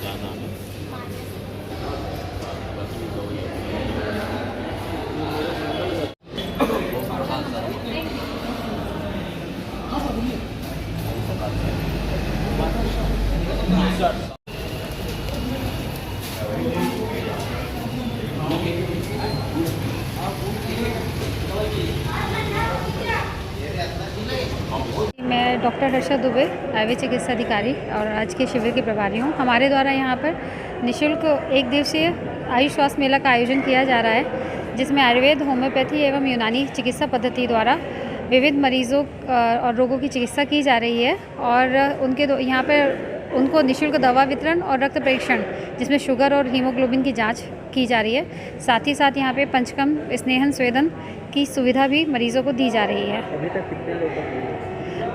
क्या नाम है? मैं डॉक्टर हर्षा दुबे, आयुर्वेद चिकित्सा अधिकारी और आज के शिविर की प्रभारी हूँ। हमारे द्वारा यहाँ पर निःशुल्क एक दिवसीय आयुष स्वास्थ्य मेला का आयोजन किया जा रहा है, जिसमें आयुर्वेद, होम्योपैथी एवं यूनानी चिकित्सा पद्धति द्वारा विविध मरीजों और रोगों की चिकित्सा की जा रही है और यहाँ पर उनको निःशुल्क दवा वितरण और रक्त परीक्षण, जिसमें शुगर और हीमोग्लोबिन की जांच की जा रही है। साथ ही साथ यहाँ पे पंचकर्म, स्नेहन, स्वेदन की सुविधा भी मरीजों को दी जा रही है। अभी तक कितने लोग?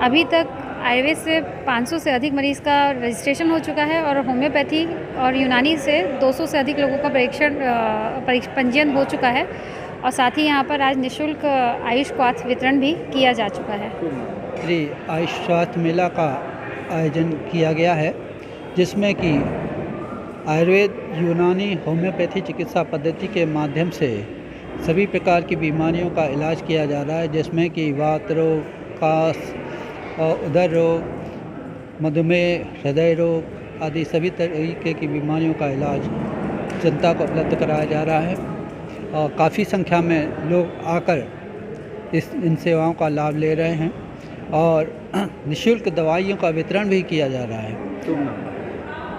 अभी तक आयुर्वेद से 500 से अधिक मरीज़ का रजिस्ट्रेशन हो चुका है और होम्योपैथी और यूनानी से 200 से अधिक लोगों का पंजीयन हो चुका है और साथ ही यहाँ पर आज निःशुल्क आयुष स्वास्थ्य वितरण भी किया जा चुका है। श्री आयुष स्वास्थ्य मेला का आयोजन किया गया है, जिसमें कि आयुर्वेद, यूनानी, होम्योपैथी चिकित्सा पद्धति के माध्यम से सभी प्रकार की बीमारियों का इलाज किया जा रहा है, जिसमें कि वात रोग, कास और उदर रोग, मधुमेह, हृदय रोग आदि सभी तरीके की बीमारियों का इलाज जनता को उपलब्ध कराया जा रहा है और काफ़ी संख्या में लोग आकर इन सेवाओं का लाभ ले रहे हैं और निःशुल्क दवाइयों का वितरण भी किया जा रहा है।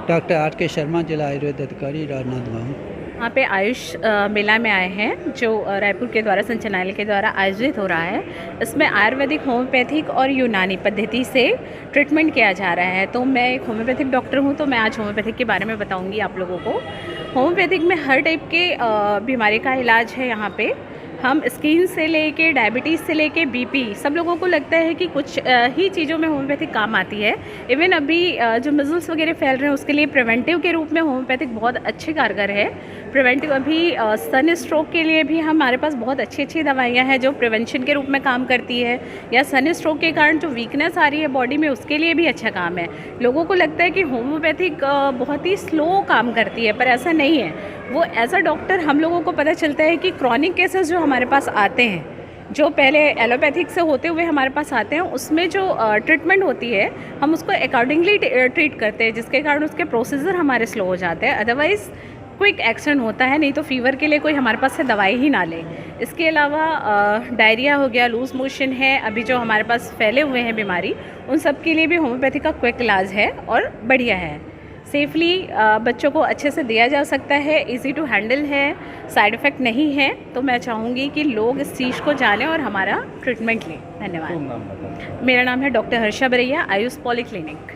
Doctor R.K. शर्मा, जिला आयुर्वेद अधिकारी, राजनांदगांव। यहाँ पे आयुष मेला में आए हैं, जो रायपुर के द्वारा संचालनालय के द्वारा आयोजित हो रहा है। इसमें आयुर्वेदिक, होम्योपैथिक और यूनानी पद्धति से ट्रीटमेंट किया जा रहा है। तो मैं एक होम्योपैथिक डॉक्टर हूँ, तो मैं आज होम्योपैथिक के बारे में बताऊँगी आप लोगों को। होम्योपैथिक में हर टाइप के बीमारी का इलाज है। यहाँ पे हम स्किन से लेके डायबिटीज़ से लेके बीपी, सब लोगों को लगता है कि कुछ ही चीज़ों में होम्योपैथिक काम आती है। इवन अभी जो मिजल्स वगैरह फैल रहे हैं, उसके लिए प्रिवेंटिव के रूप में होम्योपैथिक बहुत अच्छे कारगर है। प्रिवेंटिव अभी सन स्ट्रोक के लिए भी हमारे पास बहुत अच्छी अच्छी दवाइयाँ हैं जो प्रिवेंशन के रूप में काम करती है, या सन स्ट्रोक के कारण जो वीकनेस आ रही है बॉडी में, उसके लिए भी अच्छा काम है। लोगों को लगता है कि होम्योपैथिक बहुत ही स्लो काम करती है, पर ऐसा नहीं है। वो एज अ डॉक्टर हम लोगों को पता चलता है कि क्रॉनिक केसेस जो हमारे पास आते हैं, जो पहले एलोपैथिक से होते हुए हमारे पास आते हैं, उसमें जो ट्रीटमेंट होती है हम उसको अकॉर्डिंगली ट्रीट करते हैं, जिसके कारण उसके प्रोसीजर हमारे स्लो हो जाते हैं। अदरवाइज़ क्विक एक्शन होता है, नहीं तो फीवर के लिए कोई हमारे पास से दवाई ही ना ले। इसके अलावा डायरिया हो गया, लूज मोशन है, अभी जो हमारे पास फैले हुए हैं बीमारी, उन सब के लिए भी होम्योपैथी का क्विक इलाज है और बढ़िया है। सेफली बच्चों को अच्छे से दिया जा सकता है, इजी टू हैंडल है, साइड इफ़ेक्ट नहीं है। तो मैं चाहूँगी कि लोग इस चीज़ को जानें और हमारा ट्रीटमेंट लें। धन्यवाद। मेरा नाम है डॉक्टर हर्षा बरैया, आयुष पॉलीक्लिनिक।